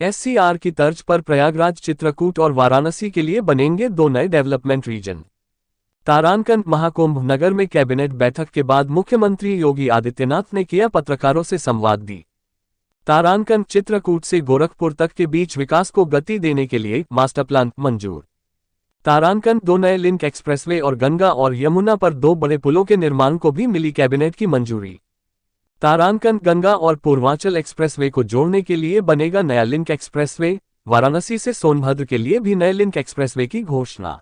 SCR की तर्ज पर प्रयागराज, चित्रकूट और वाराणसी के लिए बनेंगे 2 नए डेवलपमेंट रीजन। तारांकन महाकुंभ नगर में कैबिनेट बैठक के बाद मुख्यमंत्री योगी आदित्यनाथ ने किया पत्रकारों से संवाद दी। तारांकन चित्रकूट से गोरखपुर तक के बीच विकास को गति देने के लिए मास्टर प्लान मंजूर। तारांकन 2 नए लिंक एक्सप्रेसवे और गंगा और यमुना पर 2 बड़े पुलों के निर्माण को भी मिली कैबिनेट की मंजूरी। तारांकन गंगा और पूर्वांचल एक्सप्रेसवे को जोड़ने के लिए बनेगा नया लिंक एक्सप्रेसवे। वाराणसी से सोनभद्र के लिए भी नए लिंक एक्सप्रेसवे की घोषणा।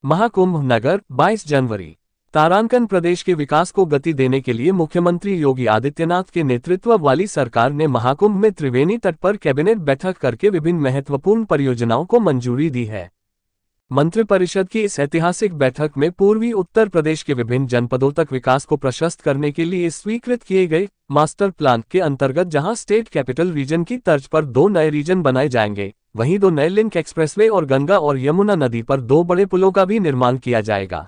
महाकुंभ नगर 22 जनवरी। तारांकन प्रदेश के विकास को गति देने के लिए मुख्यमंत्री योगी आदित्यनाथ के नेतृत्व वाली सरकार ने महाकुंभ में त्रिवेणी तट पर कैबिनेट बैठक करके विभिन्न महत्वपूर्ण परियोजनाओं को मंजूरी दी है। मंत्रिपरिषद की इस ऐतिहासिक बैठक में पूर्वी उत्तर प्रदेश के विभिन्न जनपदों तक विकास को प्रशस्त करने के लिए स्वीकृत किए गए मास्टर प्लान के अंतर्गत जहां स्टेट कैपिटल रीजन की तर्ज पर 2 नए रीजन बनाए जाएंगे, वहीं 2 नए लिंक एक्सप्रेसवे और गंगा और यमुना नदी पर 2 बड़े पुलों का भी निर्माण किया जाएगा।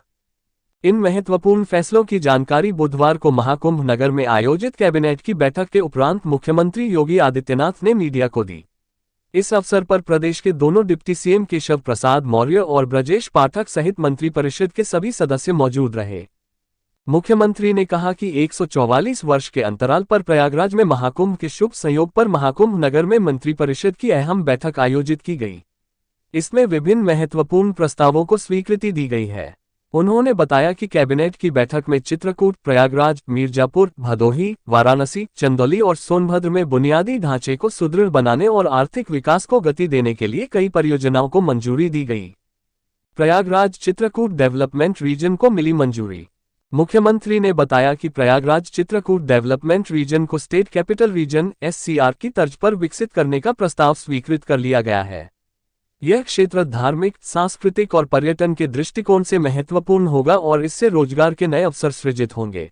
इन महत्वपूर्ण फैसलों की जानकारी बुधवार को महाकुंभ नगर में आयोजित कैबिनेट की बैठक के उपरांत मुख्यमंत्री योगी आदित्यनाथ ने मीडिया को दी। इस अवसर पर प्रदेश के दोनों डिप्टी सीएम केशव प्रसाद मौर्य और ब्रजेश पाठक सहित मंत्रिपरिषद के सभी सदस्य मौजूद रहे। मुख्यमंत्री ने कहा कि 144 वर्ष के अंतराल पर प्रयागराज में महाकुंभ के शुभ संयोग पर महाकुंभ नगर में मंत्रिपरिषद की अहम बैठक आयोजित की गई। इसमें विभिन्न महत्वपूर्ण प्रस्तावों को स्वीकृति दी गई है। उन्होंने बताया कि कैबिनेट की बैठक में चित्रकूट, प्रयागराज, मिर्जापुर, भदोही, वाराणसी, चंदौली और सोनभद्र में बुनियादी ढांचे को सुदृढ़ बनाने और आर्थिक विकास को गति देने के लिए कई परियोजनाओं को मंजूरी दी गई। प्रयागराज चित्रकूट डेवलपमेंट रीजन को मिली मंजूरी। मुख्यमंत्री ने बताया कि प्रयागराज चित्रकूट डेवलपमेंट रीजन को स्टेट कैपिटल रीजन (एससीआर) की तर्ज पर विकसित करने का प्रस्ताव स्वीकृत कर लिया गया है। यह क्षेत्र धार्मिक, सांस्कृतिक और पर्यटन के दृष्टिकोण से महत्वपूर्ण होगा और इससे रोजगार के नए अवसर सृजित होंगे।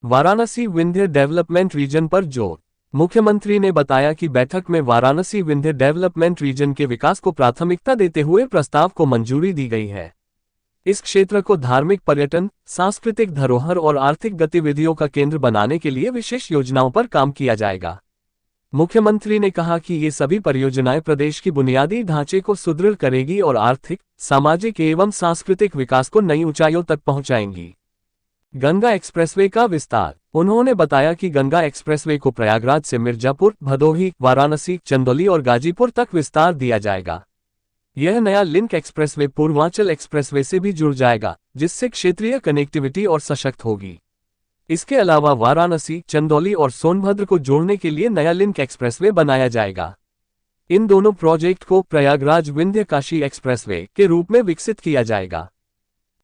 वाराणसी विंध्य डेवलपमेंट रीजन पर जोर। मुख्यमंत्री ने बताया कि बैठक में वाराणसी विंध्य डेवलपमेंट रीजन के विकास को प्राथमिकता देते हुए प्रस्ताव को मंजूरी दी गई है। इस क्षेत्र को धार्मिक, पर्यटन, सांस्कृतिक धरोहर और आर्थिक गतिविधियों का केंद्र बनाने के लिए विशेष योजनाओं पर काम किया जाएगा। मुख्यमंत्री ने कहा कि ये सभी परियोजनाएं प्रदेश की बुनियादी ढांचे को सुदृढ़ करेगी और आर्थिक, सामाजिक एवं सांस्कृतिक विकास को नई ऊंचाइयों तक पहुंचाएंगी। गंगा एक्सप्रेसवे का विस्तार। उन्होंने बताया कि गंगा एक्सप्रेसवे को प्रयागराज से मिर्जापुर, भदोही, वाराणसी, चंदौली और गाजीपुर तक विस्तार दिया जाएगा। यह नया लिंक एक्सप्रेसवे पूर्वांचल एक्सप्रेसवे से भी जुड़ जाएगा, जिससे क्षेत्रीय कनेक्टिविटी और सशक्त होगी। इसके अलावा वाराणसी, चंदौली और सोनभद्र को जोड़ने के लिए नया लिंक एक्सप्रेसवे बनाया जाएगा। इन दोनों प्रोजेक्ट को प्रयागराज विंध्य काशी एक्सप्रेसवे के रूप में विकसित किया जाएगा।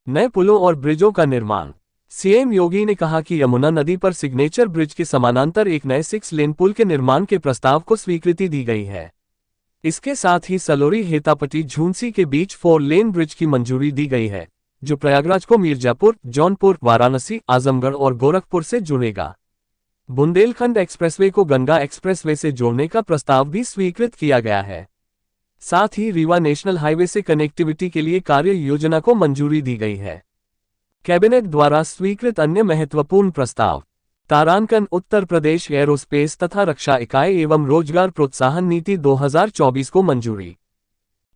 नए पुलों और ब्रिजों का निर्माण। सीएम योगी ने कहा कि यमुना नदी पर सिग्नेचर ब्रिज के समानांतर एक नए 6 लेन पुल के निर्माण के प्रस्ताव को स्वीकृति दी गई है। इसके साथ ही सलोरी हेतापटी झूंसी के बीच 4 लेन ब्रिज की मंजूरी दी गई है, जो प्रयागराज को मिर्जापुर, जौनपुर, वाराणसी, आजमगढ़ और गोरखपुर से जुड़ेगा। बुंदेलखंड एक्सप्रेसवे को गंगा एक्सप्रेसवे से जोड़ने का प्रस्ताव भी स्वीकृत किया गया है। साथ ही रीवा नेशनल हाईवे से कनेक्टिविटी के लिए कार्य योजना को मंजूरी दी गई है। कैबिनेट द्वारा स्वीकृत अन्य महत्वपूर्ण प्रस्ताव। तारांकन उत्तर प्रदेश एरोस्पेस तथा रक्षा इकाई एवं रोजगार प्रोत्साहन नीति 2024 को मंजूरी।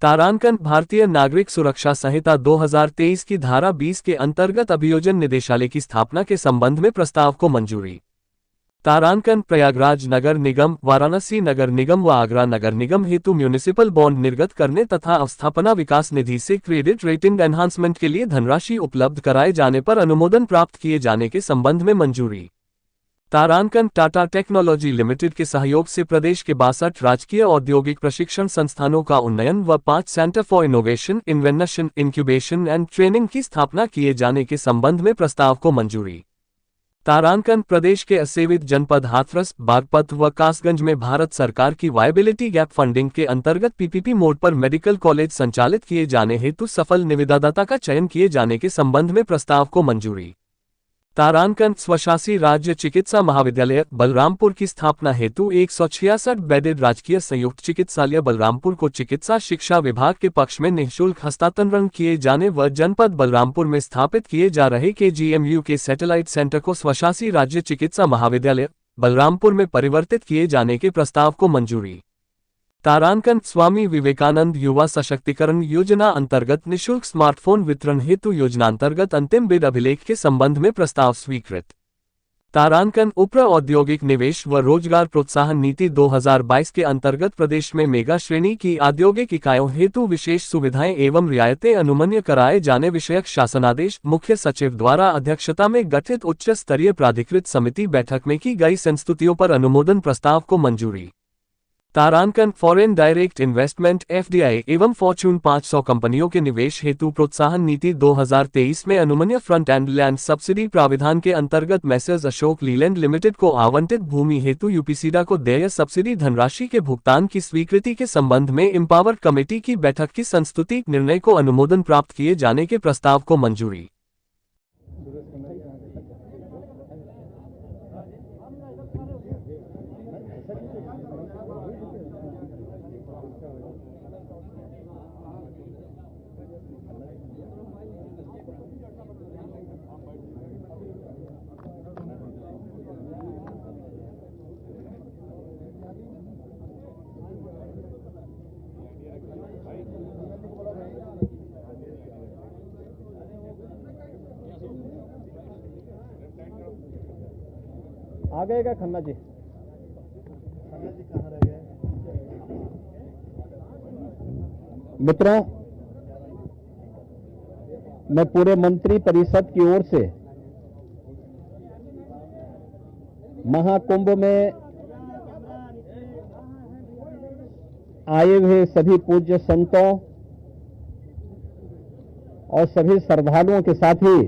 तारांकन भारतीय नागरिक सुरक्षा संहिता 2023 की धारा 20 के अंतर्गत अभियोजन निदेशालय की स्थापना के संबंध में प्रस्ताव को मंजूरी। तारांकन प्रयागराज नगर निगम, वाराणसी नगर निगम व आगरा नगर निगम हेतु म्यूनिसिपल बॉन्ड निर्गत करने तथा अवस्थापना विकास निधि से क्रेडिट रेटिंग एनहांसमेंट के लिए धनराशि उपलब्ध कराए जाने पर अनुमोदन प्राप्त किए जाने के संबंध में मंजूरी। तारांकन टाटा टेक्नोलॉजी लिमिटेड के सहयोग से प्रदेश के 62 राजकीय औद्योगिक प्रशिक्षण संस्थानों का उन्नयन व 5 centre for innovation, invention, incubation and training की स्थापना किए जाने के संबंध में प्रस्ताव को मंजूरी। तारांकन प्रदेश के असेवित जनपद हाथरस, बागपत व कासगंज में भारत सरकार की वायबिलिटी गैप फंडिंग के अंतर्गत पीपीपी मोड पर मेडिकल कॉलेज संचालित किए जाने हेतु सफल निविदादाता का चयन किए जाने के संबंध में प्रस्ताव को मंजूरी। तारांकन स्वशासी राज्य चिकित्सा महाविद्यालय बलरामपुर की स्थापना हेतु 166 बेडेड राजकीय संयुक्त चिकित्सालय बलरामपुर को चिकित्सा शिक्षा विभाग के पक्ष में निःशुल्क हस्तांतरण किए जाने व जनपद बलरामपुर में स्थापित किए जा रहे केजीएमयू के सैटेलाइट सेंटर को स्वशासी राज्य चिकित्सा महाविद्यालय बलरामपुर में परिवर्तित किए जाने के प्रस्ताव को मंजूरी। तारांकन स्वामी विवेकानंद युवा सशक्तिकरण योजना अंतर्गत निःशुल्क स्मार्टफोन वितरण हेतु योजनांतर्गत अंतिम बिड अभिलेख के संबंध में प्रस्ताव स्वीकृत। तारांकन उप्र औद्योगिक निवेश व रोजगार प्रोत्साहन नीति 2022 के अंतर्गत प्रदेश में मेगा श्रेणी की औद्योगिक इकाइयों हेतु विशेष सुविधाएं एवं रियायतें अनुमन्य कराए जाने विषयक शासनादेश मुख्य सचिव द्वारा अध्यक्षता में गठित उच्च स्तरीय प्राधिकृत समिति बैठक में की गई संस्तुतियों पर अनुमोदन प्रस्ताव को मंजूरी। तारांकन फॉरेन डायरेक्ट इन्वेस्टमेंट (FDI) एवं फॉर्च्यून 500 कंपनियों के निवेश हेतु प्रोत्साहन नीति 2023 में अनुमन्य फ्रंट एंड लैंड सब्सिडी प्राविधान के अंतर्गत मैसर्स अशोक लीलैंड लिमिटेड को आवंटित भूमि हेतु यूपीसीडा को देय सब्सिडी धनराशि के भुगतान की स्वीकृति के संबंध में एम्पावर कमेटी की बैठक की संस्तुति निर्णय को अनुमोदन प्राप्त किए जाने के प्रस्ताव को मंजूरी। आ गए क्या खन्ना जी? कहाँ रह गए? मित्रों, मैं पूरे मंत्री परिषद की ओर से महाकुंभ में आए हुए सभी पूज्य संतों और सभी श्रद्धालुओं के साथ ही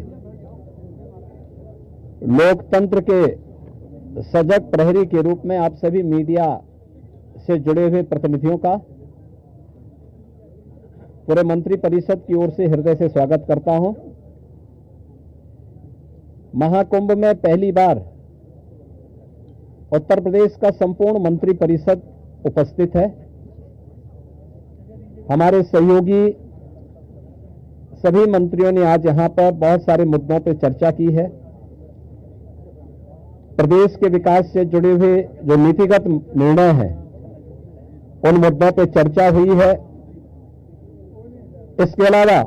लोकतंत्र के सजग प्रहरी के रूप में आप सभी मीडिया से जुड़े हुए प्रतिनिधियों का पूरे मंत्री परिषद की ओर से हृदय से स्वागत करता हूं। महाकुंभ में पहली बार उत्तर प्रदेश का संपूर्ण मंत्री परिषद उपस्थित है। हमारे सहयोगी सभी मंत्रियों ने आज यहां पर बहुत सारे मुद्दों पर चर्चा की है। प्रदेश के विकास से जुड़े हुए जो नीतिगत निर्णय हैं उन मुद्दों पर चर्चा हुई है। इसके अलावा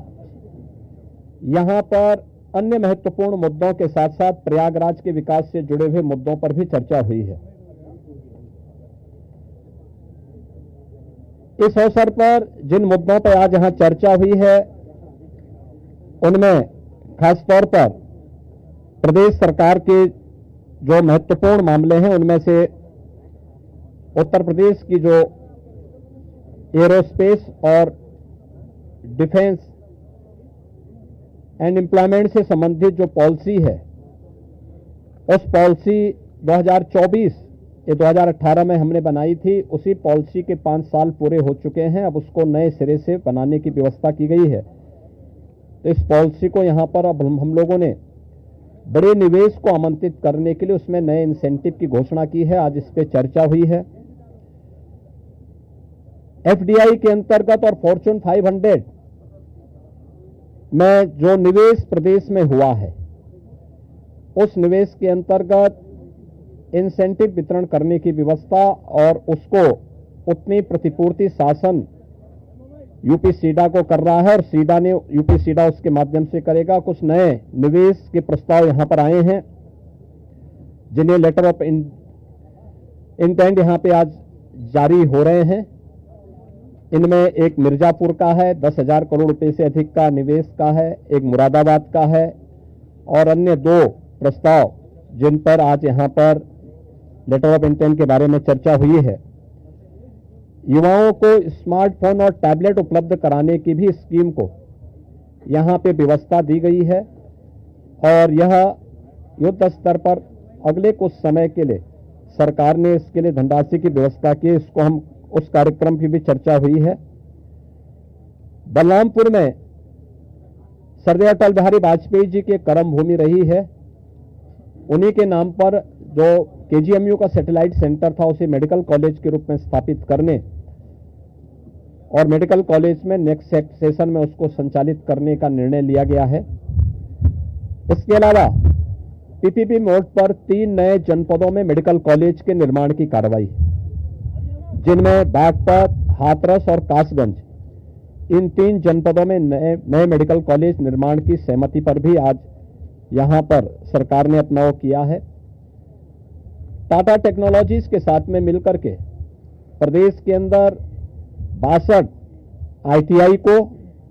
यहां पर अन्य महत्वपूर्ण मुद्दों के साथ साथ प्रयागराज के विकास से जुड़े हुए मुद्दों पर भी चर्चा हुई है। इस अवसर पर जिन मुद्दों पर आज यहां चर्चा हुई है उनमें खासतौर पर प्रदेश सरकार के जो महत्वपूर्ण मामले हैं उनमें से उत्तर प्रदेश की जो एरोस्पेस और डिफेंस एंड एम्प्लॉयमेंट से संबंधित जो पॉलिसी है उस पॉलिसी 2024 ये 2018 में हमने बनाई थी, उसी पॉलिसी के 5 साल पूरे हो चुके हैं। अब उसको नए सिरे से बनाने की व्यवस्था की गई है। तो इस पॉलिसी को यहां पर अब हम लोगों ने बड़े निवेश को आमंत्रित करने के लिए उसमें नए इंसेंटिव की घोषणा की है। आज इस पे चर्चा हुई है। FDI के अंतर्गत और फॉर्च्यून 500 में जो निवेश प्रदेश में हुआ है उस निवेश के अंतर्गत इंसेंटिव वितरण करने की व्यवस्था और उसको उतनी प्रतिपूर्ति शासन यूपीसीडा को कर रहा है और सीडा ने यूपीसीडा उसके माध्यम से करेगा। कुछ नए निवेश के प्रस्ताव यहां पर आए हैं जिन्हें लेटर ऑफ इंटेंट यहां पे आज जारी हो रहे हैं। इनमें एक मिर्जापुर का है, 10,000 करोड़ रुपए से अधिक का निवेश का है, एक मुरादाबाद का है और अन्य 2 प्रस्ताव जिन पर आज यहां पर लेटर ऑफ इंटेंट के बारे में चर्चा हुई है। युवाओं को स्मार्टफोन और टैबलेट उपलब्ध कराने की भी स्कीम को यहां पे व्यवस्था दी गई है और यह युद्ध स्तर पर अगले कुछ समय के लिए सरकार ने इसके लिए धनराशि की व्यवस्था की। इसको हम उस कार्यक्रम की भी चर्चा हुई है। बलरामपुर में सरदार अटल बिहारी वाजपेयी जी की कर्म भूमि रही है। उन्हीं के नाम पर जो KGMU का सैटेलाइट सेंटर था उसे मेडिकल कॉलेज के रूप में स्थापित करने और मेडिकल कॉलेज में नेक्स्ट सेशन में उसको संचालित करने का निर्णय लिया गया है। इसके अलावा PPP मोड पर 3 नए जनपदों में मेडिकल कॉलेज के निर्माण की कार्रवाई, जिनमें बागपत, हाथरस और कासगंज इन 3 जनपदों में नए मेडिकल कॉलेज निर्माण की सहमति पर भी आज यहां पर सरकार ने अपना वो किया है। टाटा टेक्नोलॉजीज के साथ में मिलकर के प्रदेश के अंदर 62 ITI को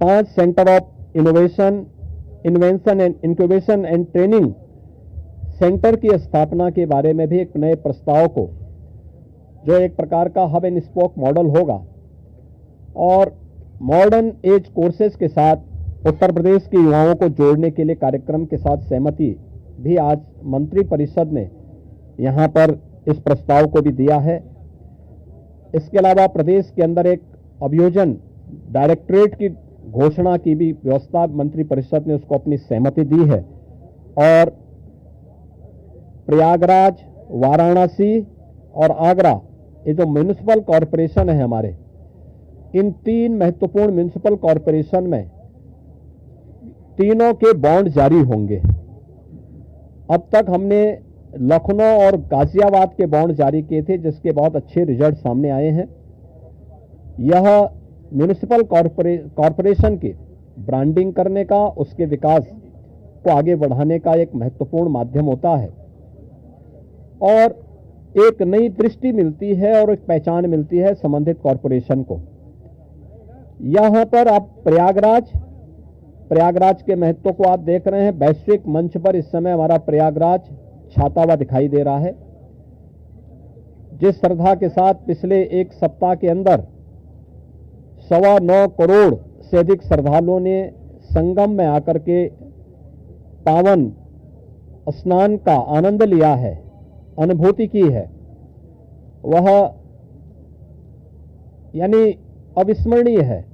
5 centre of invention and incubation and training centre की स्थापना के बारे में भी एक नए प्रस्ताव को, जो एक प्रकार का हब एंड स्पोक मॉडल होगा और मॉडर्न एज कोर्सेज के साथ उत्तर प्रदेश के युवाओं को जोड़ने के लिए कार्यक्रम के साथ सहमति भी आज मंत्री परिषद ने यहां पर इस प्रस्ताव को भी दिया है। इसके अलावा प्रदेश के अंदर एक अभियोजन डायरेक्टरेट की घोषणा की भी व्यवस्था मंत्री परिषद ने उसको अपनी सहमति दी है और प्रयागराज, वाराणसी और आगरा, ये जो म्युनिसिपल कॉरपोरेशन है हमारे, इन 3 महत्वपूर्ण म्युनिसिपल कॉरपोरेशन में तीनों के बॉन्ड जारी होंगे। अब तक हमने लखनऊ और गाजियाबाद के बॉन्ड जारी किए थे, जिसके बहुत अच्छे रिजल्ट सामने आए हैं। यह म्युनिसिपल कॉरपोरेशन की ब्रांडिंग करने का, उसके विकास को आगे बढ़ाने का एक महत्वपूर्ण माध्यम होता है और एक नई दृष्टि मिलती है और एक पहचान मिलती है संबंधित कॉरपोरेशन को। यहां पर आप प्रयागराज के महत्व को आप देख रहे हैं। वैश्विक मंच पर इस समय हमारा प्रयागराज छाता हुआ दिखाई दे रहा है। जिस श्रद्धा के साथ पिछले एक सप्ताह के अंदर 9.25 करोड़ से अधिक श्रद्धालुओं ने संगम में आकर के पावन स्नान का आनंद लिया है, अनुभूति की है, वह यानी अविस्मरणीय है,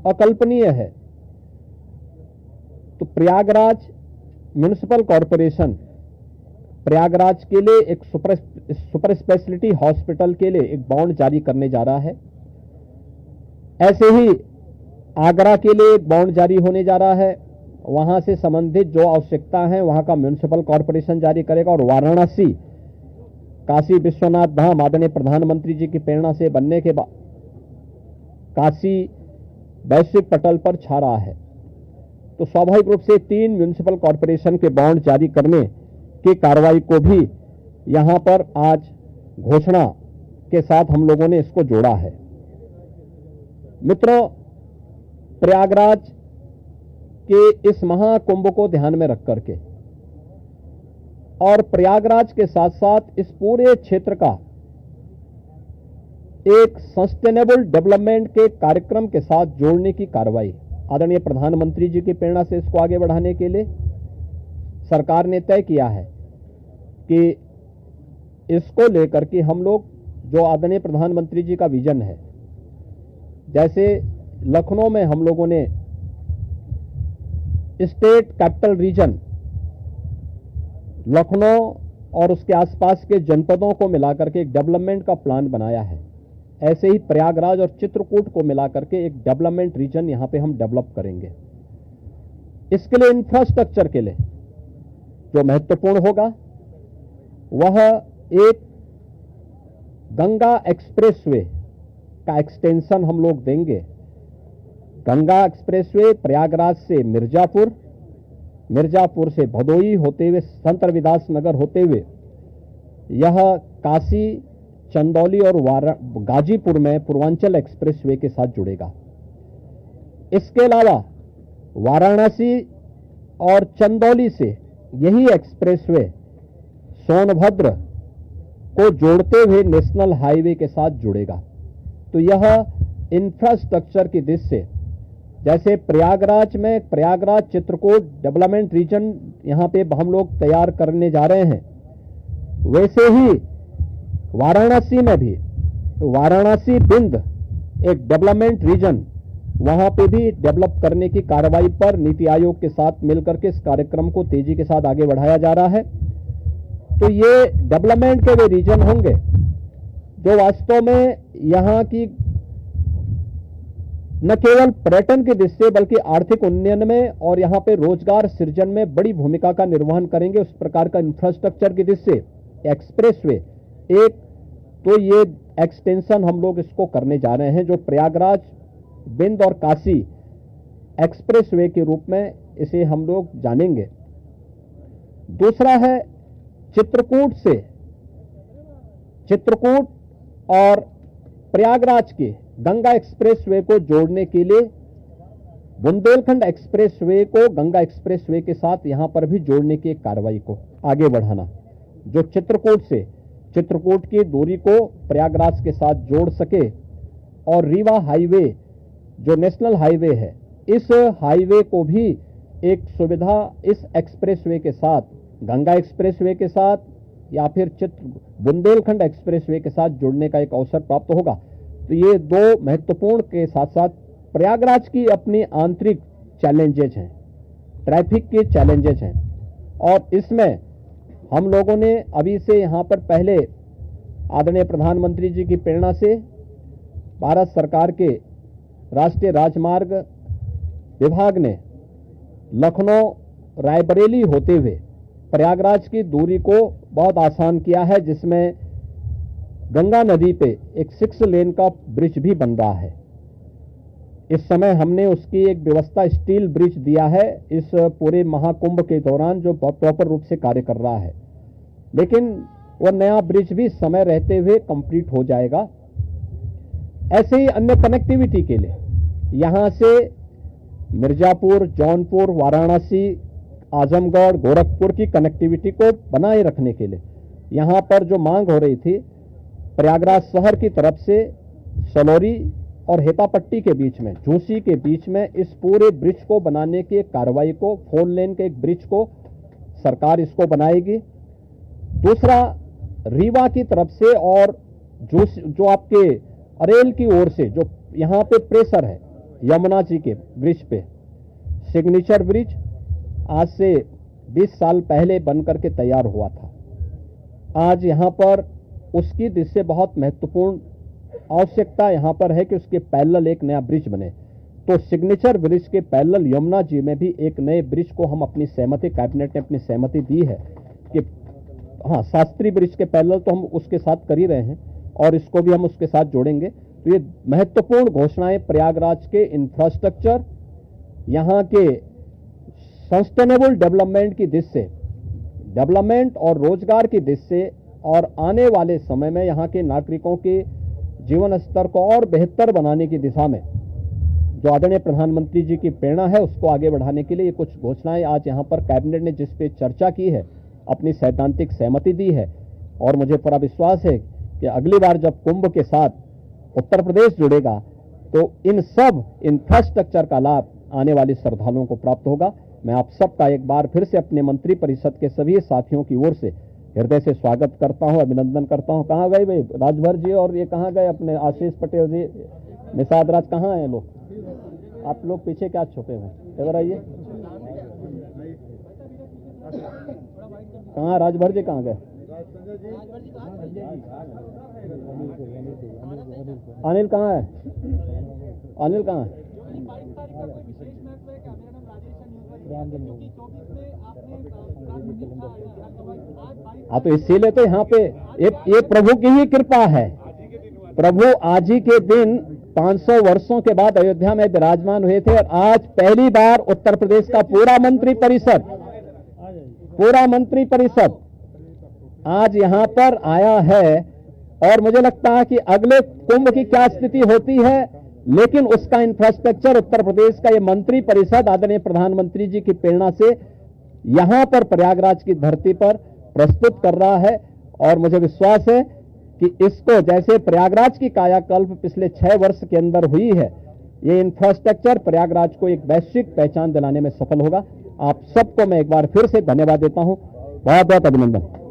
अकल्पनीय है। तो प्रयागराज म्युनिसिपल कॉरपोरेशन प्रयागराज के लिए एक सुपर स्पेशलिटी हॉस्पिटल के लिए एक बॉन्ड जारी करने जा रहा है। ऐसे ही आगरा के लिए एक बॉन्ड जारी होने जा रहा है। वहां से संबंधित जो आवश्यकता है वहां का म्युनिसिपल कॉरपोरेशन जारी करेगा। और वाराणसी काशी विश्वनाथ धाम आदरणीय प्रधानमंत्री जी की प्रेरणा से बनने के बाद काशी वैश्विक पटल पर छा रहा है। तो स्वाभाविक रूप से 3 म्युनिसिपल कॉरपोरेशन के बॉन्ड जारी करने की कार्रवाई को भी यहां पर आज घोषणा के साथ हम लोगों ने इसको जोड़ा है। मित्रों, प्रयागराज के इस महाकुंभ को ध्यान में रख करके और प्रयागराज के साथ साथ इस पूरे क्षेत्र का एक सस्टेनेबल डेवलपमेंट के कार्यक्रम के साथ जोड़ने की कार्रवाई आदरणीय प्रधानमंत्री जी की प्रेरणा से इसको आगे बढ़ाने के लिए सरकार ने तय किया है कि इसको लेकर के हम लोग जो आदरणीय प्रधानमंत्री जी का विजन है, जैसे लखनऊ में हम लोगों ने स्टेट कैपिटल रीजन लखनऊ और उसके आसपास के जनपदों को मिलाकर के एक डेवलपमेंट का प्लान बनाया है, ऐसे ही प्रयागराज और चित्रकूट को मिलाकर के एक डेवलपमेंट रीजन यहां पे हम डेवलप करेंगे। इसके लिए इंफ्रास्ट्रक्चर के लिए जो महत्वपूर्ण होगा वह एक गंगा एक्सप्रेसवे का एक्सटेंशन हम लोग देंगे। गंगा एक्सप्रेसवे प्रयागराज से मिर्जापुर, मिर्जापुर से भदोई होते हुए संत रविदास नगर होते हुए यह काशी, चंदौली और गाजीपुर में पूर्वांचल एक्सप्रेसवे के साथ जुड़ेगा। इसके अलावा वाराणसी और चंदौली से यही एक्सप्रेसवे सोनभद्र को जोड़ते हुए नेशनल हाईवे के साथ जुड़ेगा। तो यह इंफ्रास्ट्रक्चर की दृष्टि से जैसे प्रयागराज में प्रयागराज चित्रकूट डेवलपमेंट रीजन यहां पे हम लोग तैयार करने जा रहे हैं, वैसे ही वाराणसी में भी वाराणसी बिंद एक डेवलपमेंट रीजन वहां पे भी डेवलप करने की कार्रवाई पर नीति आयोग के साथ मिलकर के इस कार्यक्रम को तेजी के साथ आगे बढ़ाया जा रहा है। तो ये डेवलपमेंट के वे रीजन होंगे जो वास्तव में यहां की न केवल पर्यटन की दृष्टि से बल्कि आर्थिक उन्नयन में और यहां पे रोजगार सृजन में बड़ी भूमिका का निर्वहन करेंगे। उस प्रकार का इंफ्रास्ट्रक्चर की दृष्टि से एक्सप्रेसवे एक तो ये एक्सटेंशन हम लोग इसको करने जा रहे हैं, जो प्रयागराज, बिंद और काशी एक्सप्रेसवे के रूप में इसे हम लोग जानेंगे। दूसरा है चित्रकूट और प्रयागराज के गंगा एक्सप्रेसवे को जोड़ने के लिए बुंदेलखंड एक्सप्रेसवे को गंगा एक्सप्रेसवे के साथ यहां पर भी जोड़ने की एक कार्रवाई को आगे बढ़ाना, जो चित्रकूट की दूरी को प्रयागराज के साथ जोड़ सके और रीवा हाईवे जो नेशनल हाईवे है, इस हाईवे को भी एक सुविधा इस एक्सप्रेसवे के साथ, गंगा एक्सप्रेसवे के साथ या फिर बुंदेलखंड एक्सप्रेसवे के साथ जुड़ने का एक अवसर प्राप्त होगा। तो ये दो महत्वपूर्ण के साथ साथ प्रयागराज की अपनी आंतरिक चैलेंजेज हैं, ट्रैफिक के चैलेंजेज हैं, और इसमें हम लोगों ने अभी से यहाँ पर पहले आदरणीय प्रधानमंत्री जी की प्रेरणा से भारत सरकार के राष्ट्रीय राजमार्ग विभाग ने लखनऊ रायबरेली होते हुए प्रयागराज की दूरी को बहुत आसान किया है, जिसमें गंगा नदी पे एक 6 लेन का ब्रिज भी बन रहा है। इस समय हमने उसकी एक व्यवस्था स्टील ब्रिज दिया है इस पूरे महाकुंभ के दौरान, जो प्रॉपर रूप से कार्य कर रहा है, लेकिन वह नया ब्रिज भी समय रहते हुए कंप्लीट हो जाएगा। ऐसे ही अन्य कनेक्टिविटी के लिए यहां से मिर्जापुर, जौनपुर, वाराणसी, आजमगढ़, गोरखपुर की कनेक्टिविटी को बनाए रखने के लिए यहां पर जो मांग हो रही थी, प्रयागराज शहर की तरफ से सलौरी और हेतापट्टी के बीच में, झूसी के बीच में इस पूरे ब्रिज को बनाने की कार्रवाई को, 4 लेन के एक ब्रिज को सरकार इसको बनाएगी। दूसरा, रीवा की तरफ से और जो आपके अरेल की ओर से जो यहां पे प्रेशर है यमुना जी के ब्रिज पे, सिग्नेचर ब्रिज आज से 20 साल पहले बनकर के तैयार हुआ था। आज यहां पर उसकी दृष्टि से बहुत महत्वपूर्ण आवश्यकता यहां पर है कि उसके पैरेलल एक नया ब्रिज बने। तो सिग्नेचर ब्रिज के पैरेलल यमुना जी में भी एक नए ब्रिज को हम अपनी सहमति, कैबिनेट ने अपनी सहमति दी है कि हाँ, शास्त्री ब्रिज के पैरेलल तो हम उसके साथ कर ही रहे हैं और इसको भी हम उसके साथ जोड़ेंगे। तो ये महत्वपूर्ण घोषणाएं प्रयागराज के इंफ्रास्ट्रक्चर, यहां के सस्टेनेबल डेवलपमेंट की दृष्टि से, डेवलपमेंट और रोजगार की दृष्टि से, और आने वाले समय में यहां के नागरिकों के जीवन स्तर को और बेहतर बनाने की दिशा में जो आदरणीय प्रधानमंत्री जी की प्रेरणा है, उसको आगे बढ़ाने के लिए ये कुछ घोषणाएं आज यहां पर कैबिनेट ने जिस पे चर्चा की है, अपनी सैद्धांतिक सहमति दी है। और मुझे पूरा विश्वास है कि अगली बार जब कुंभ के साथ उत्तर प्रदेश जुड़ेगा तो इन सब इंफ्रास्ट्रक्चर का लाभ आने वाले श्रद्धालुओं को प्राप्त होगा। मैं आप सबका एक बार फिर से अपने मंत्री परिषद के सभी साथियों की ओर से हृदय से स्वागत करता हूं, अभिनंदन करता हूं। कहाँ गए भाई राजभर जी, और ये कहाँ गए अपने आशीष पटेल जी, निषाद राज, कहाँ हैं लोग? आप लोग पीछे क्या छुपे हुए, इधर आइए। कहाँ राजभर जी, कहाँ गए? अनिल कहाँ है? अनिल कहाँ है? हाँ, तो इसीलिए तो यहाँ पे ये प्रभु की ही कृपा है। प्रभु आज ही के दिन 500 वर्षों के बाद अयोध्या में विराजमान हुए थे और आज पहली बार उत्तर प्रदेश का पूरा मंत्री परिषद आज यहाँ पर आया है। और मुझे लगता है कि अगले कुंभ की क्या स्थिति होती है, लेकिन उसका इंफ्रास्ट्रक्चर उत्तर प्रदेश का ये मंत्री परिषद आदरणीय प्रधानमंत्री जी की प्रेरणा से यहां पर प्रयागराज की धरती पर प्रस्तुत कर रहा है। और मुझे विश्वास है कि इसको, जैसे प्रयागराज की कायाकल्प पिछले 6 वर्ष के अंदर हुई है, ये इंफ्रास्ट्रक्चर प्रयागराज को एक वैश्विक पहचान दिलाने में सफल होगा। आप सबको मैं एक बार फिर से धन्यवाद देता हूं। बहुत बहुत अभिनंदन।